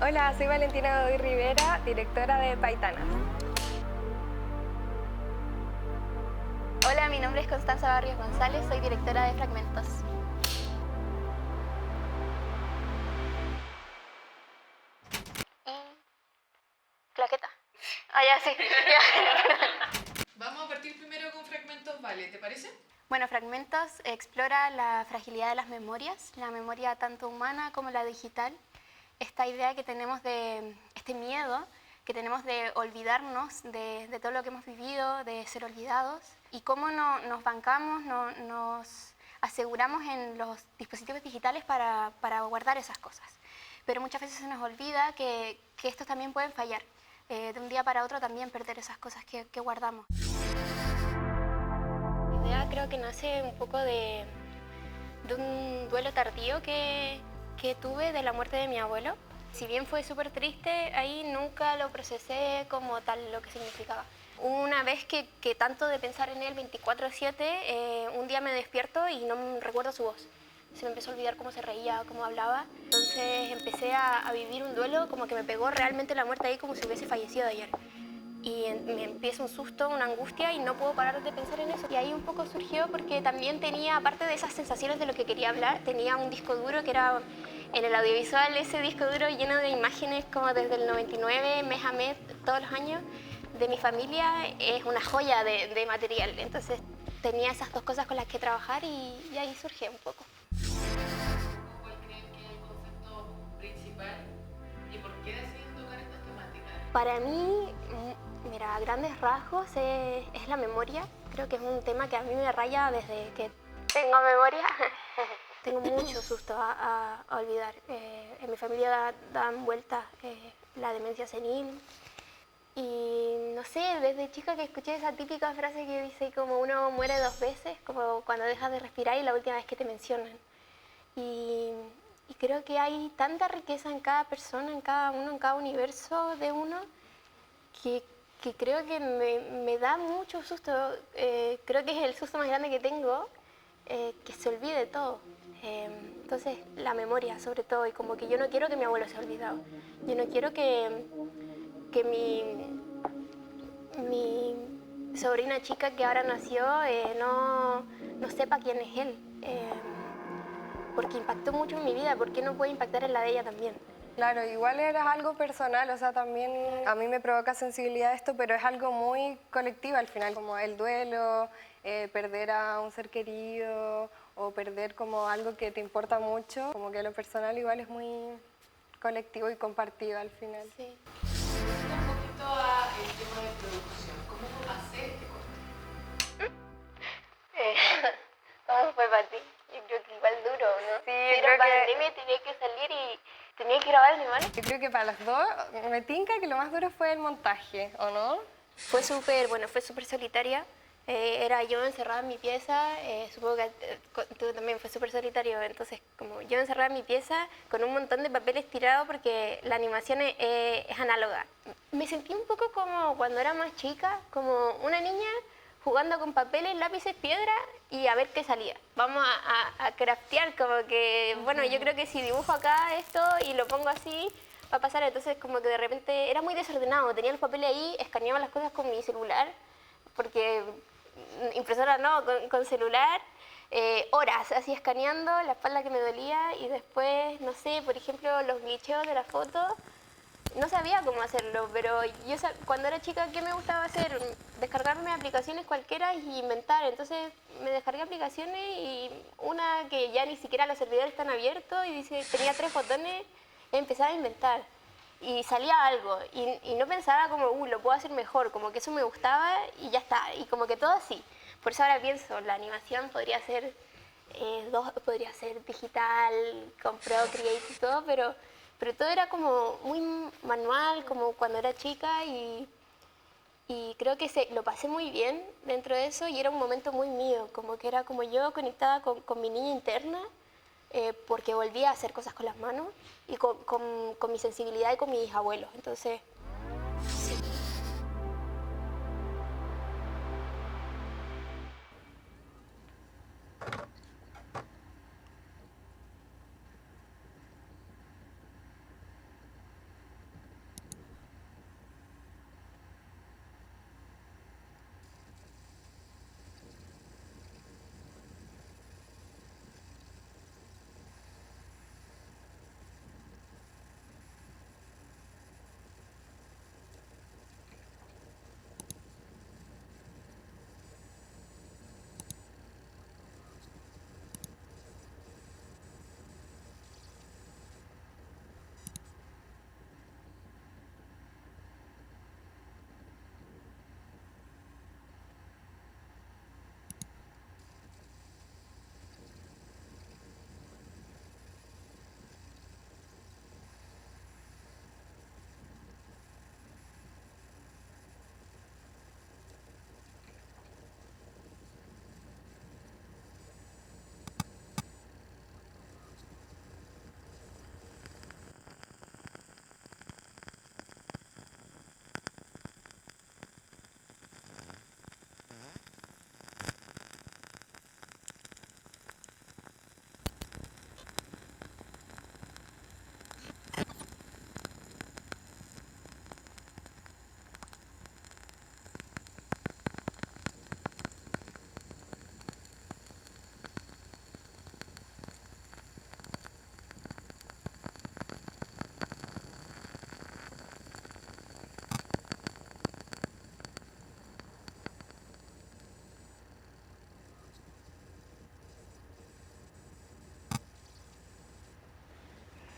Hola, soy Valentina Godoy Rivera, directora de Paitanas. Hola, mi nombre es Constanza Barrios González, soy directora de Fragmentos. Claqueta. Ah, ya, sí. Vamos a partir primero con Fragmentos, ¿vale? ¿Te parece? Bueno, Fragmentos explora la fragilidad de las memorias, la memoria tanto humana como la digital. Esta idea que tenemos de este miedo que tenemos de olvidarnos de todo lo que hemos vivido, de ser olvidados, y cómo nos bancamos, nos aseguramos en los dispositivos digitales para guardar esas cosas. Pero muchas veces se nos olvida que estos también pueden fallar. De un día para otro también perder esas cosas que guardamos. La idea creo que nace un poco de un duelo tardío que tuve de la muerte de mi abuelo. Si bien fue súper triste, ahí nunca lo procesé como tal lo que significaba. Una vez que tanto de pensar en él 24/7, un día me despierto y no recuerdo su voz. Se me empezó a olvidar cómo se reía, cómo hablaba. Entonces empecé a vivir un duelo como que me pegó realmente la muerte ahí como si hubiese fallecido ayer. Y me empieza un susto, una angustia y no puedo parar de pensar en eso. Y ahí un poco surgió porque también tenía, aparte de esas sensaciones de lo que quería hablar, tenía un disco duro que era en el audiovisual, ese disco duro lleno de imágenes como desde el 99, mes a mes, todos los años, de mi familia. Es una joya de material. Entonces tenía esas dos cosas con las que trabajar y ahí surgió un poco. ¿Cuál creen que es el concepto principal y por qué deciden tocar estas temáticas? Para mí, mira, a grandes rasgos es la memoria. Creo que es un tema que a mí me raya desde que tengo memoria. Tengo mucho susto a olvidar. En mi familia dan vueltas la demencia senil. Y no sé, desde chica que escuché esa típica frase que dice como uno muere dos veces, como cuando dejas de respirar y la última vez que te mencionan. Y creo que hay tanta riqueza en cada persona, en cada uno, en cada universo de uno, que creo que me da mucho susto. Creo que es el susto más grande que tengo, que se olvide todo. Entonces, la memoria sobre todo, y como que yo no quiero que mi abuelo sea olvidado. Yo no quiero que mi sobrina chica que ahora nació no sepa quién es él. Porque impactó mucho en mi vida, ¿por qué no puede impactar en la de ella también? Claro, igual era algo personal, o sea, también a mí me provoca sensibilidad esto, pero es algo muy colectivo al final, como el duelo, perder a un ser querido o perder como algo que te importa mucho, como que lo personal igual es muy colectivo y compartido al final. Sí. Volviendo un poquito al tema de producción, ¿cómo hacer este corte? ¿Cómo fue para ti? Yo creo que igual duro, ¿no? Sí, Si creo era que- pandemia, tenía que salir y tenía que grabar animales. Yo creo que para los dos me tinca que lo más duro fue el montaje, ¿o no? Fue súper solitaria. Era yo encerrada en mi pieza, supongo que tú también fue súper solitario, entonces como yo encerrada en mi pieza con un montón de papeles tirados porque la animación es análoga. Me sentí un poco como cuando era más chica, como una niña jugando con papeles, lápices, piedra y a ver qué salía. Vamos a craftear, como que, bueno, yo creo que si dibujo acá esto y lo pongo así, va a pasar. Entonces como que de repente era muy desordenado, tenía los papeles ahí, escaneaba las cosas con mi celular, porque impresora no, con celular, horas así escaneando, la espalda que me dolía y después, no sé, por ejemplo, los glitcheos de la foto. No sabía cómo hacerlo, pero yo cuando era chica, ¿qué me gustaba hacer? Descargarme aplicaciones cualquiera y inventar. Entonces me descargué aplicaciones y una que ya ni siquiera los servidores están abiertos y dice, tenía 3 botones, empezaba a inventar. Y salía algo y no pensaba como, lo puedo hacer mejor, como que eso me gustaba y ya está. Y como que todo así. Por eso ahora pienso, la animación podría ser digital, con Procreate y todo, pero todo era como muy manual, como cuando era chica y creo que lo pasé muy bien dentro de eso y era un momento muy mío, como que era como yo conectada con mi niña interna, porque volvía a hacer cosas con las manos y con mi sensibilidad y con mis abuelos. Entonces, sí.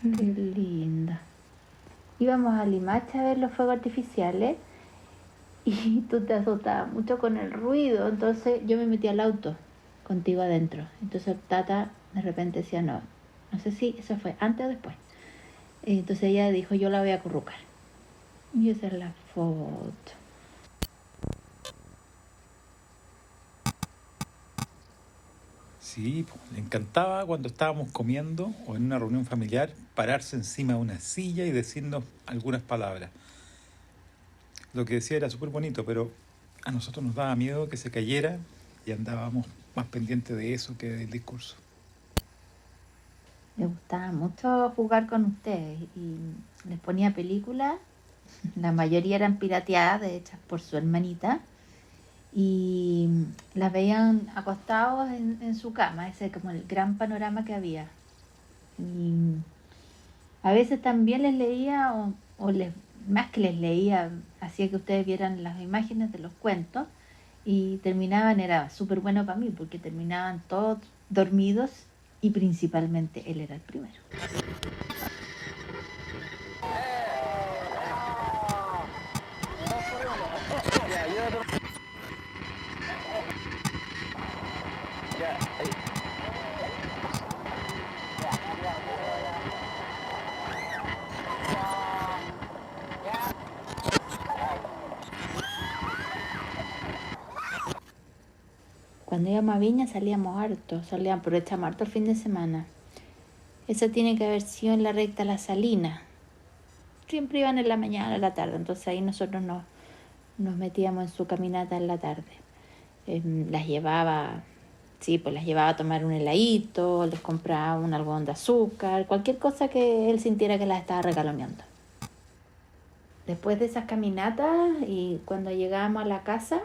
Qué linda. Íbamos a Limache a ver los fuegos artificiales y tú te asustabas mucho con el ruido, entonces yo me metí al auto contigo adentro. Entonces Tata de repente decía, no, no sé si eso fue antes o después. Entonces ella dijo, yo la voy a acurrucar. Y esa es la foto. Sí, po, le encantaba cuando estábamos comiendo o en una reunión familiar pararse encima de una silla y decirnos algunas palabras. Lo que decía era súper bonito, pero a nosotros nos daba miedo que se cayera y andábamos más pendientes de eso que del discurso. Me gustaba mucho jugar con ustedes y les ponía películas. La mayoría eran pirateadas, hechas por su hermanita. Y las veían acostados en su cama, ese como el gran panorama que había. Y a veces también les leía, más que les leía, hacía que ustedes vieran las imágenes de los cuentos y terminaban, era súper bueno para mí, porque terminaban todos dormidos y principalmente él era el primero. Cuando íbamos a Viña salíamos harto, aprovechamos harto el fin de semana. Eso tiene que haber sido en la recta La Salina. Siempre iban en la mañana o en la tarde, entonces ahí nosotros nos metíamos en su caminata en la tarde. Las llevaba, sí, pues las llevaba a tomar un heladito, les compraba un algodón de azúcar, cualquier cosa que él sintiera que las estaba regaloneando. Después de esas caminatas y cuando llegábamos a la casa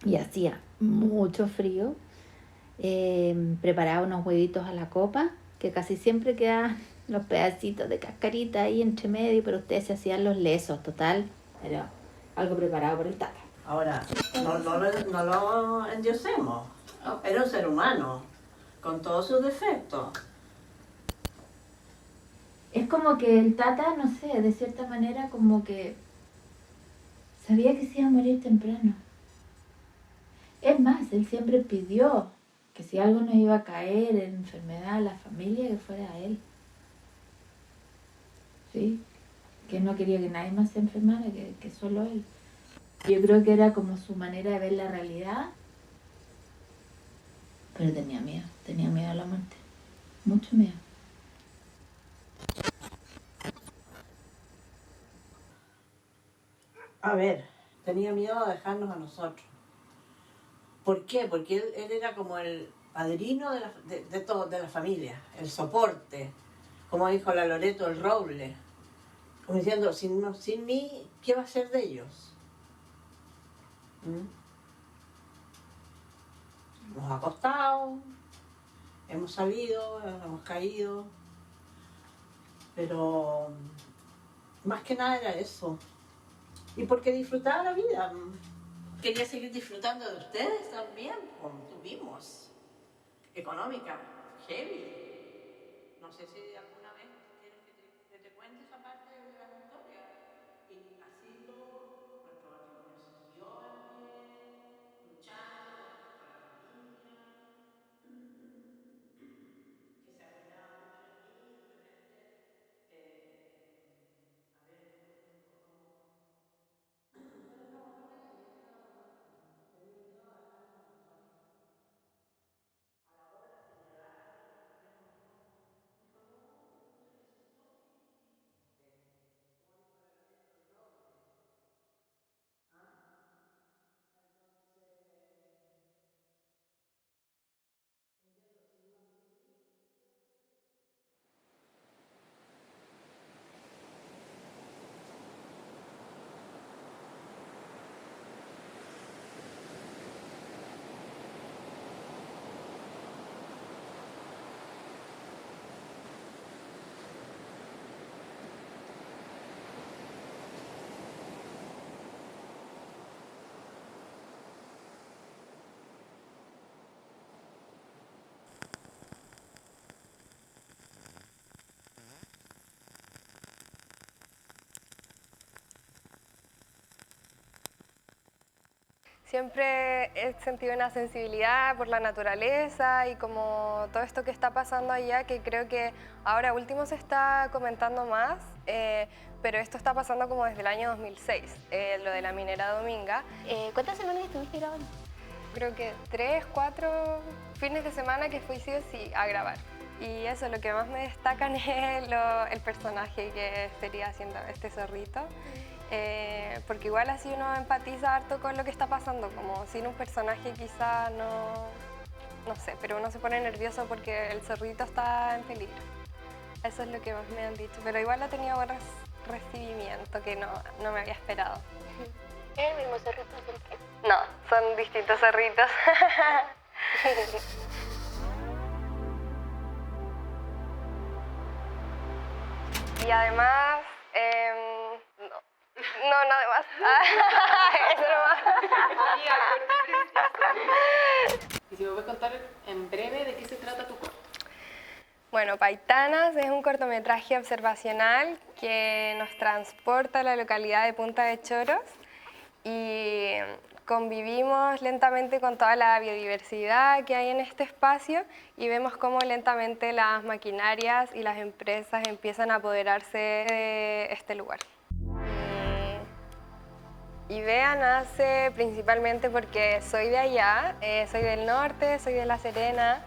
y hacía mucho frío, preparaba unos huevitos a la copa, que casi siempre quedaban los pedacitos de cascarita ahí entre medio, pero ustedes se hacían los lesos, total, era algo preparado por el Tata. Ahora, no lo endiosemos. Era un ser humano, con todos sus defectos. Es como que el Tata, no sé, de cierta manera como que sabía que se iba a morir temprano. Es más, él siempre pidió que si algo nos iba a caer en enfermedad a la familia, que fuera él. ¿Sí? Que no quería que nadie más se enfermara, que solo él. Yo creo que era como su manera de ver la realidad, pero tenía miedo a la muerte, mucho miedo. A ver, tenía miedo de dejarnos a nosotros. ¿Por qué? Porque él era como el padrino de la familia, el soporte. Como dijo la Loreto, el roble. Como diciendo, sin mí, ¿qué va a ser de ellos? Hemos acostado, hemos salido, hemos caído, pero más que nada era eso. Y porque disfrutaba la vida. Quería seguir disfrutando de ustedes también, como tuvimos. Económica, heavy. No sé si alguna vez quieres que te cuente esa parte de la historia. Y así todo, nuestro matrimonio siguió en pie, luchando por la familia, que se apoyaba mucho en mí, de repente, a ver, escuchen por favor. Bueno, estamos afuera y él estaba tomando. Tenía miedo de dejarnos a nosotros. A la hora de señalar, a mí, a ponernos no. Dijo, no, Siempre he sentido una sensibilidad por la naturaleza y como todo esto que está pasando allá, que creo que ahora último se está comentando más, pero esto está pasando como desde el año 2006, lo de la minera Dominga. ¿Cuántas semanas estuviste grabando? Creo que 3, 4 fines de semana que fui sí o sí a grabar. Y eso, lo que más me destacan es el personaje que sería haciendo este zorrito. Porque igual así uno empatiza harto con lo que está pasando, como sin un personaje quizá no sé, pero uno se pone nervioso porque el zorrito está en peligro. Eso es lo que más me han dicho, pero igual ha tenido buen recibimiento que no me había esperado. ¿Es el mismo zorrito siempre? No, son distintos zorritos. Y además, no, nada más. Eso nomás. Y si me puedes contar en breve de qué se trata tu corto. Bueno, Paitanas es un cortometraje observacional que nos transporta a la localidad de Punta de Choros y convivimos lentamente con toda la biodiversidad que hay en este espacio y vemos cómo lentamente las maquinarias y las empresas empiezan a apoderarse de este lugar. IDEA nace principalmente porque soy de allá, soy del norte, soy de La Serena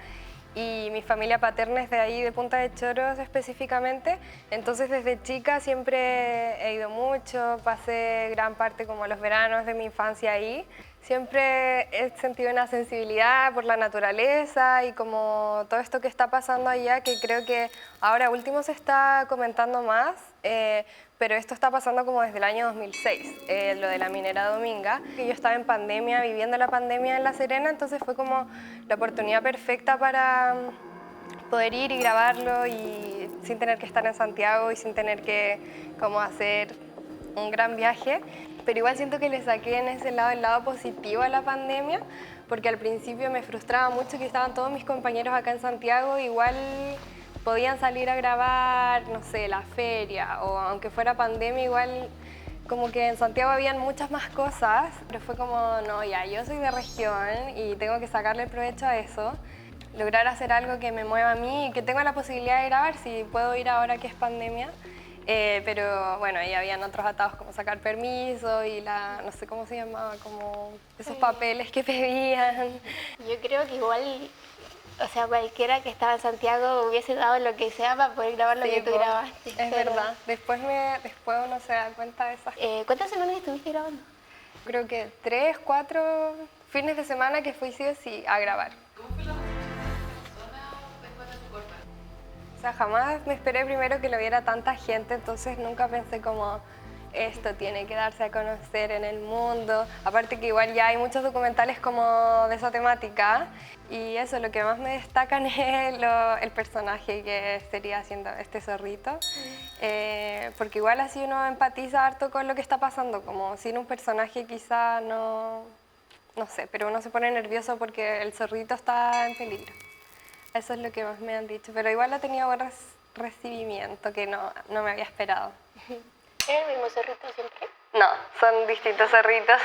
y mi familia paterna es de ahí, de Punta de Choros específicamente. Entonces desde chica siempre he ido mucho, pasé gran parte como los veranos de mi infancia ahí. Siempre he sentido una sensibilidad por la naturaleza y como todo esto que está pasando allá, que creo que ahora último se está comentando más, pero esto está pasando como desde el año 2006, lo de la minera Dominga. Yo estaba en pandemia, viviendo la pandemia en La Serena, entonces fue como la oportunidad perfecta para poder ir y grabarlo y sin tener que estar en Santiago y sin tener que como hacer un gran viaje. Pero igual siento que le saqué en ese lado el lado positivo a la pandemia, porque al principio me frustraba mucho que estaban todos mis compañeros acá en Santiago, igual podían salir a grabar, no sé, la feria, o aunque fuera pandemia, igual como que en Santiago habían muchas más cosas, pero fue como, no, ya, yo soy de región y tengo que sacarle el provecho a eso, lograr hacer algo que me mueva a mí y que tenga la posibilidad de grabar, si puedo ir ahora que es pandemia. Pero bueno, ahí habían otros atados como sacar permiso y no sé cómo se llamaba, como esos papeles que pedían. Yo creo que igual, o sea, cualquiera que estaba en Santiago hubiese dado lo que sea para poder grabar lo Sí, que tú po, grabaste. es pero- verdad. Después uno se da cuenta de esas cosas. ¿Cuántas semanas estuviste grabando? Creo que 3, 4 fines de semana que fui sí o sí a grabar. ¿Cómo fue la recepción de las personas después de tu corto? O sea, jamás me esperé primero que lo viera tanta gente, entonces nunca pensé como esto tiene que darse a conocer en el mundo. Aparte que igual ya hay muchos documentales como de esa temática y eso, lo que más me destacan es el personaje que sería haciendo este zorrito. Porque igual así uno empatiza harto con lo que está pasando, como sin un personaje quizá no sé, pero uno se pone nervioso porque el zorrito está en peligro. Eso es lo que más me han dicho, pero igual ha tenido buen recibimiento que no me había esperado. ¿Es el mismo zorrito siempre? No, son distintos zorritos.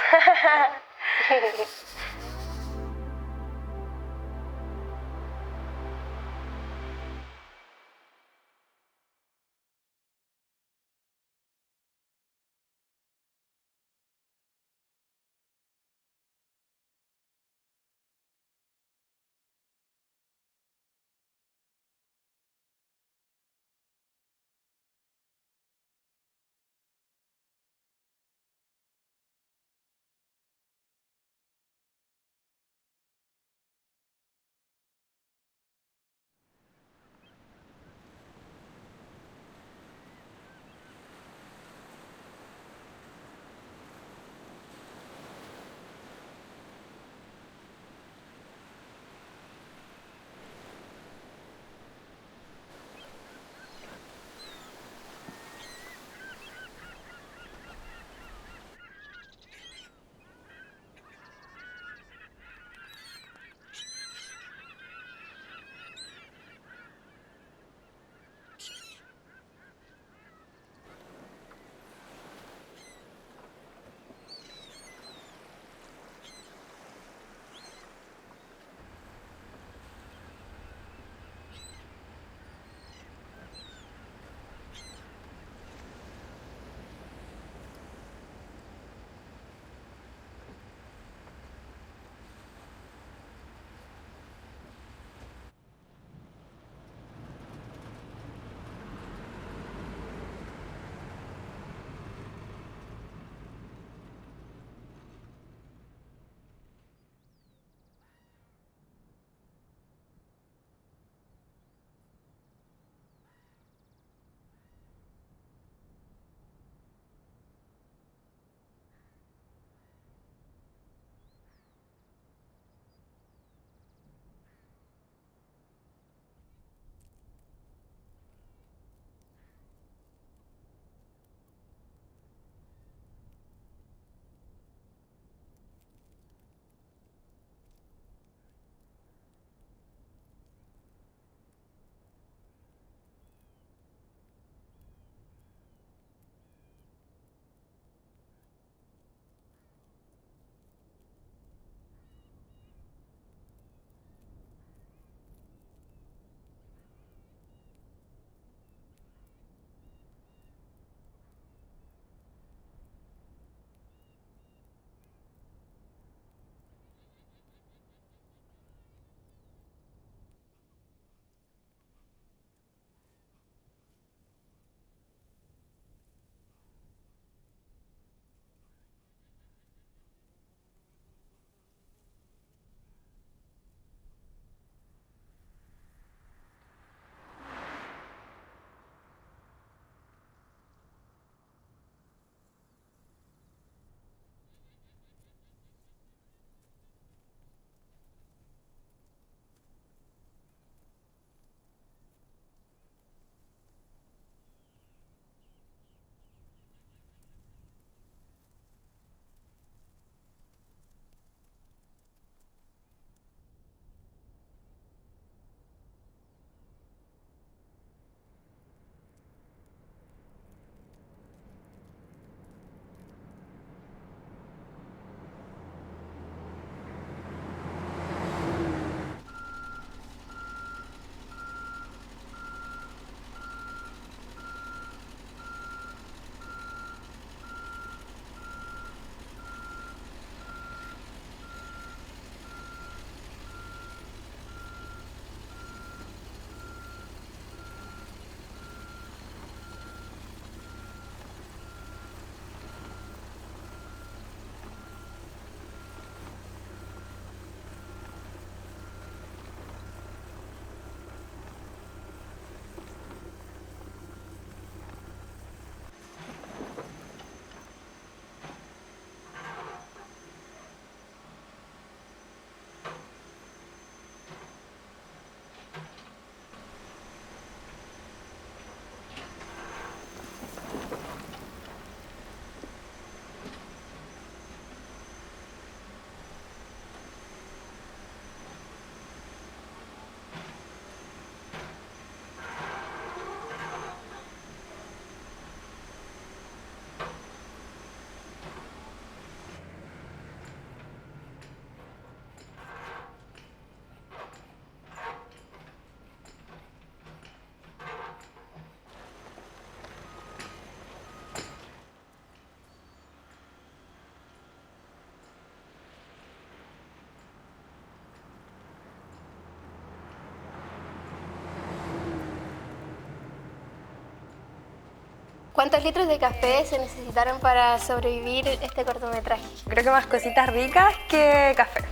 ¿Cuántos litros de café se necesitaron para sobrevivir este cortometraje? Creo que más cositas ricas que café.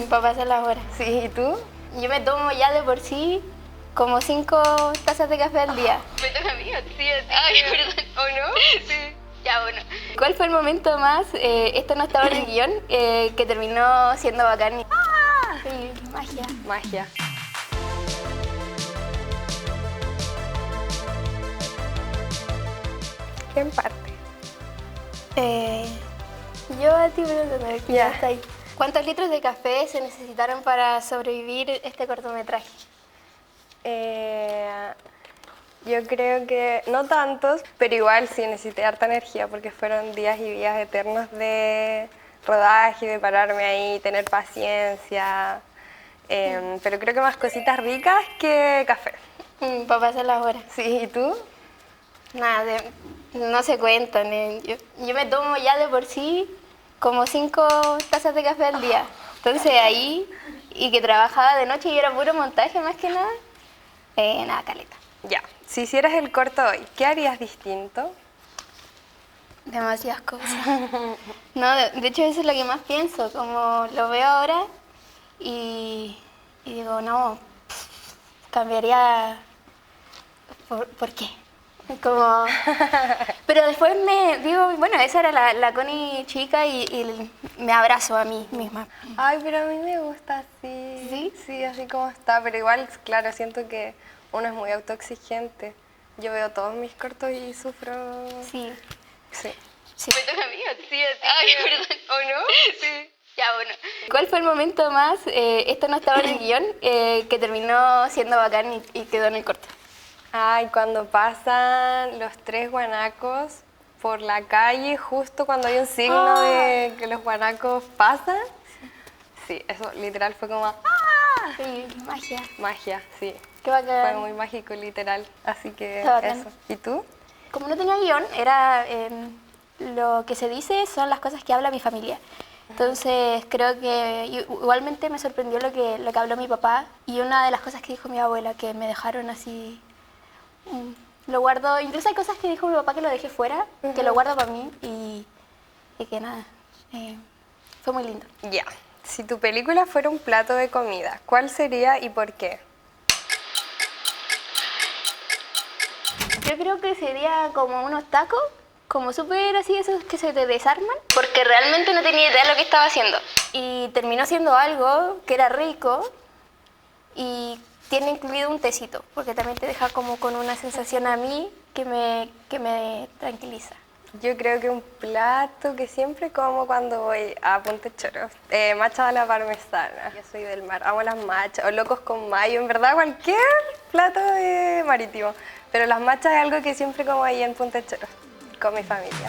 Para pasar las horas. Sí, ¿y tú? Yo me tomo ya de por sí como 5 tazas de café al día. ¿Me toca a mí? Sí, Ay, perdón. ¿O no? Sí. Ya, bueno. ¿Cuál fue el momento más, esto no estaba en el guión, que terminó siendo bacán? Sí, magia. Magia. ¿Quién parte? Yo a ti preguntando, Ya. ya está ahí. ¿Cuántos litros de café se necesitaron para sobrevivir este cortometraje? Yo creo que no tantos, pero igual sí necesité harta energía porque fueron días y días eternos de rodaje, de pararme ahí, tener paciencia. Pero creo que más cositas ricas que café. Para pasar las horas. Sí, ¿y tú? Nada, no se cuentan. Yo me tomo ya de por sí como 5 tazas de café al día. Entonces ahí, y que trabajaba de noche y era puro montaje más que nada, nada, caleta. Ya. Si hicieras el corto hoy, ¿qué harías distinto? Demasiadas cosas. No, de hecho eso es lo que más pienso, como lo veo ahora y digo, no, cambiaría, ¿por qué? Como... Pero después me digo, bueno, esa era la Connie chica y me abrazo a mí misma. Ay, pero a mí me gusta así. ¿Sí? Sí, así como está. Pero igual, claro, siento que uno es muy autoexigente. Yo veo todos mis cortos y sufro. Sí, Sí. sí. ¿Me toca a mí? Sí, Ay, perdón. ¿O no? Sí. Ya, bueno. ¿Cuál fue el momento más, esto no estaba en el guión, que terminó siendo bacán y quedó en el corto? Ay, cuando pasan los 3 guanacos por la calle, justo cuando hay un signo de que los guanacos pasan. Sí, eso literal fue como Sí, magia. magia, sí. Qué Fue bacán. muy mágico, literal. Así que Está bacán. eso. ¿Y tú? Como no tenía guión, era lo que se dice son las cosas que habla mi familia. Entonces creo que igualmente me sorprendió lo que habló mi papá y una de las cosas que dijo mi abuela que me dejaron así, lo guardo, incluso hay cosas que dijo mi papá que lo dejé fuera, que lo guardo para mí y que nada, fue muy lindo. Ya. Si tu película fuera un plato de comida, ¿cuál sería y por qué? Yo creo que sería como unos tacos, como súper así, esos que se te desarman, porque realmente no tenía idea de lo que estaba haciendo. Y terminó siendo algo que era rico y tiene incluido un tecito, porque también te deja como con una sensación a mí que me tranquiliza. Yo creo que un plato que siempre como cuando voy a Punta Choros, macha a la parmesana. Yo soy del mar, amo las machas, o locos con mayo, en verdad cualquier plato marítimo. Pero las machas es algo que siempre como ahí en Punta Choros, con mi familia.